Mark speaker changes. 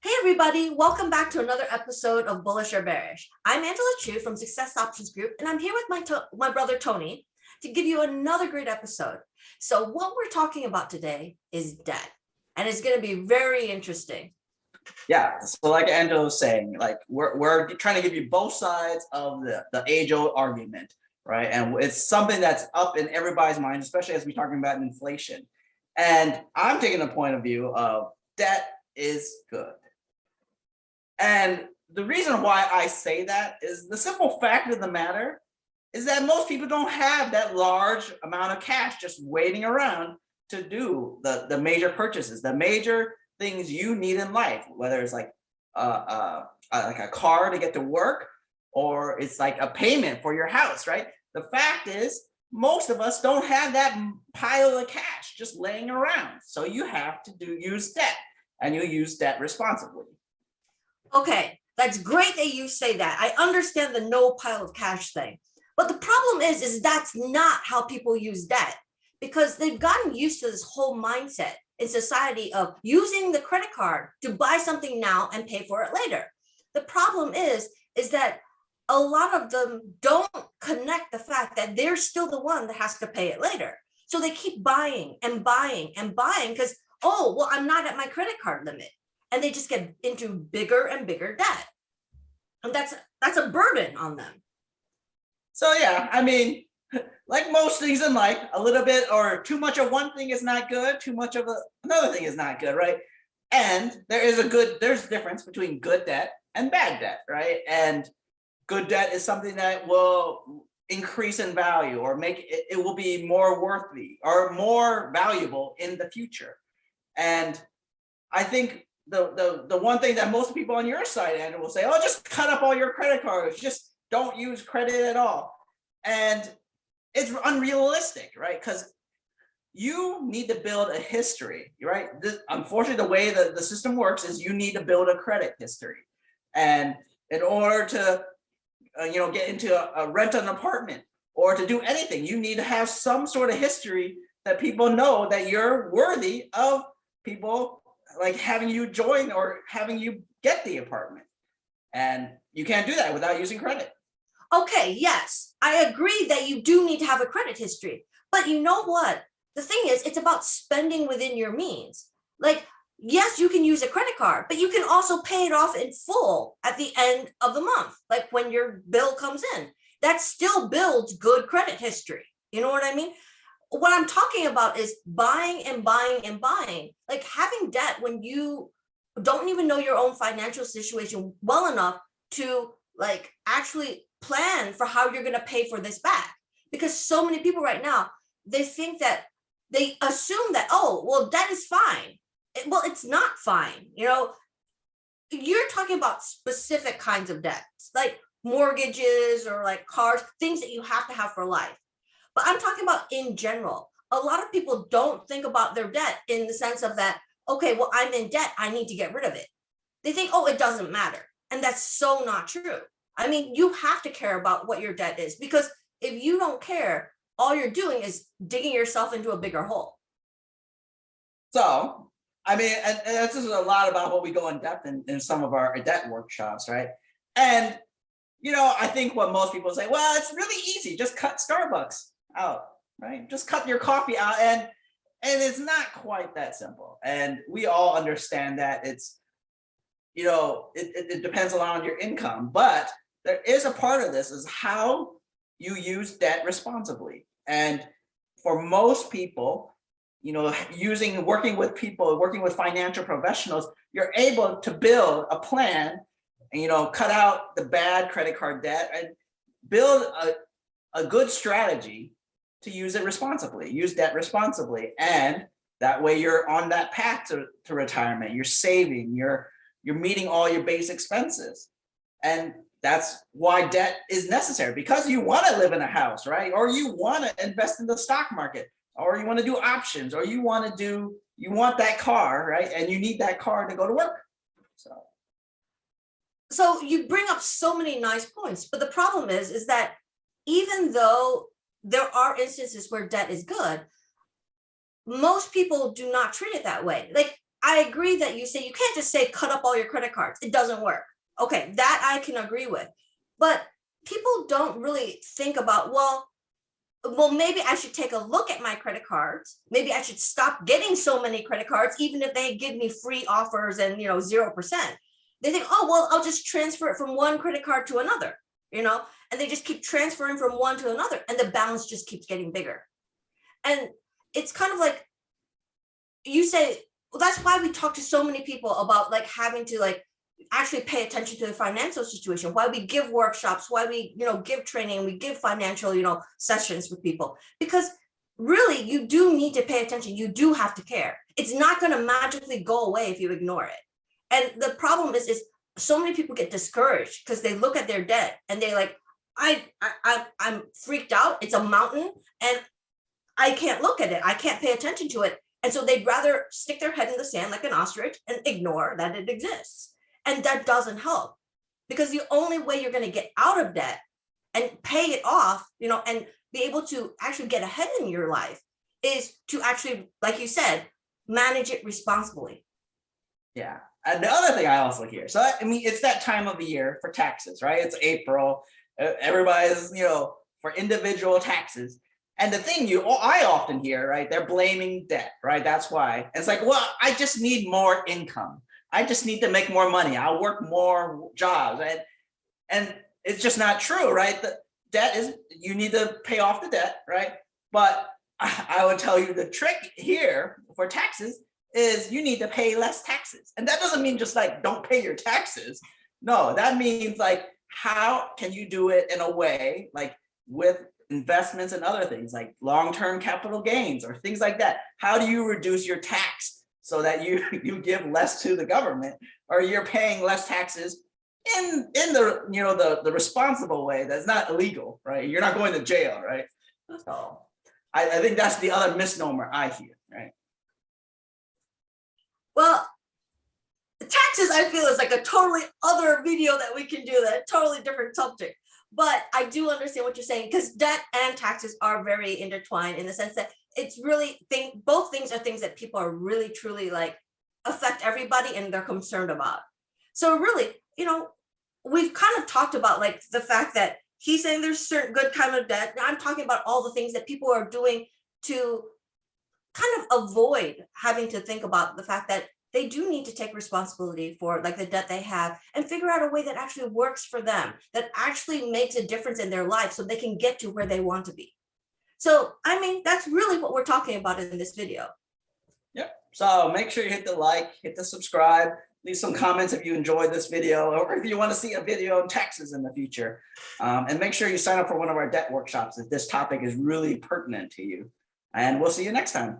Speaker 1: Hey everybody, welcome back to another episode of Bullish or Bearish. I'm Angela Chu from Success Options Group, and I'm here with my brother Tony to give you another great episode. So what we're talking about today is debt, and it's going to be very interesting.
Speaker 2: Yeah, so like Angela was saying, like we're trying to give you both sides of the age-old argument, right? And it's something that's up in everybody's mind, especially as we're talking about inflation. And I'm taking the point of view of debt is good. And the reason why I say that is the simple fact of the matter is that most people don't have that large amount of cash just waiting around to do the major purchases, the major things you need in life, whether it's like a car to get to work, or it's like a payment for your house, right? The fact is, most of us don't have that pile of cash just laying around. So you have to use debt, and you use debt responsibly.
Speaker 1: Okay, that's great that you say that. I understand the no pile of cash thing. But the problem is that's not how people use debt, because they've gotten used to this whole mindset in society of using the credit card to buy something now and pay for it later. The problem is that a lot of them don't connect the fact that they're still the one that has to pay it later. So they keep buying and buying and buying because, oh, well, I'm not at my credit card limit. And they just get into bigger and bigger debt. And that's a burden on them.
Speaker 2: So yeah, I mean, like most things in life, a little bit or too much of one thing is not good, too much of another thing is not good, right? And there's a difference between good debt and bad debt, right? And good debt is something that will increase in value or make it will be more worthy or more valuable in the future. And I think the one thing that most people on your side, Andrew, will say, oh, just cut up all your credit cards, just don't use credit at all. And it's unrealistic, right? Because you need to build a history, right? Unfortunately, the way the system works is you need to build a credit history. And in order to get into rent an apartment or to do anything, you need to have some sort of history that people know that you're worthy of people like having you join or having you get the apartment. And you can't do that without using credit.
Speaker 1: Okay, yes, I agree that you do need to have a credit history. But you know what? The thing is, it's about spending within your means. Like, yes, you can use a credit card, but you can also pay it off in full at the end of the month, like when your bill comes in. That still builds good credit history. You know what I mean? What I'm talking about is buying and buying and buying, like having debt when you don't even know your own financial situation well enough to like actually plan for how you're going to pay for this back. Because so many people right now, they assume that, oh, well, debt is fine. Well, it's not fine. You're talking about specific kinds of debts, like mortgages or like cars, things that you have to have for life. But I'm talking about in general. A lot of people don't think about their debt in the sense of that, okay, well, I'm in debt, I need to get rid of it. They think, oh, it doesn't matter. And that's so not true. I mean, you have to care about what your debt is, because if you don't care, all you're doing is digging yourself into a bigger hole.
Speaker 2: So, I mean, and this is a lot about what we go in depth in some of our debt workshops, right? And, I think what most people say, well, it's really easy. Just cut Starbucks out, right? Just cut your coffee out. And it's not quite that simple. And we all understand that it's, it depends a lot on your income, but there is a part of this is how you use debt responsibly. And for most people, working with financial professionals, you're able to build a plan and, cut out the bad credit card debt and build a good strategy to use it responsibly, use debt responsibly. And that way you're on that path to retirement, you're saving, you're meeting all your base expenses. And that's why debt is necessary, because you want to live in a house, right? Or you want to invest in the stock market, or you want to do options, or you want that car, right? And you need that car to go to work.
Speaker 1: So you bring up so many nice points, but the problem is that even though there are instances where debt is good, most people do not treat it that way. Like, I agree that you say you can't just say cut up all your credit cards. It doesn't work. Okay, that I can agree with. But people don't really think about, well, maybe I should take a look at my credit cards. Maybe I should stop getting so many credit cards, even if they give me free offers and 0%. They think, oh, well, I'll just transfer it from one credit card to another, and they just keep transferring from one to another, and the balance just keeps getting bigger. And it's kind of like you say, well, that's why we talk to so many people about like having to like actually pay attention to the financial situation, why we give workshops, why we give training, we give financial sessions with people, because really you do need to pay attention. You do have to care. It's not going to magically go away if you ignore it. And the problem is so many people get discouraged because they look at their debt and they're like, I'm freaked out. It's a mountain and I can't look at it. I can't pay attention to it. And so they'd rather stick their head in the sand like an ostrich and ignore that it exists. And that doesn't help, because the only way you're going to get out of debt and pay it off, and be able to actually get ahead in your life is to actually, like you said, manage it responsibly.
Speaker 2: Yeah. And the other thing I also hear, so I mean, it's that time of the year for taxes, right? It's April. Everybody's, for individual taxes. And the thing I often hear, right? They're blaming debt, right? That's why. And it's like, well, I just need more income. I just need to make more money. I'll work more jobs. And it's just not true, right? The debt is, you need to pay off the debt, right? But I would tell you the trick here for taxes is you need to pay less taxes. And that doesn't mean just like, don't pay your taxes. No, that means like, how can you do it in a way like with investments and other things like long-term capital gains or things like that? How do you reduce your tax so that you give less to the government, or you're paying less taxes in the responsible way that's not illegal, right? You're not going to jail, right? So I think that's the other misnomer I hear, right?
Speaker 1: Well, taxes, I feel, is like a totally other video that we can do, that totally different subject. But I do understand what you're saying, because debt and taxes are very intertwined in the sense that it's really both things are things that people are really truly like affect everybody and they're concerned about. So really, we've kind of talked about like the fact that he's saying there's certain good kind of debt. Now I'm talking about all the things that people are doing to kind of avoid having to think about the fact that they do need to take responsibility for like the debt they have and figure out a way that actually works for them, that actually makes a difference in their life so they can get to where they want to be. So, I mean, that's really what we're talking about in this video.
Speaker 2: Yep. So make sure you hit the like, hit the subscribe, leave some comments if you enjoyed this video, or if you want to see a video on taxes in the future. And make sure you sign up for one of our debt workshops if this topic is really pertinent to you. And we'll see you next time.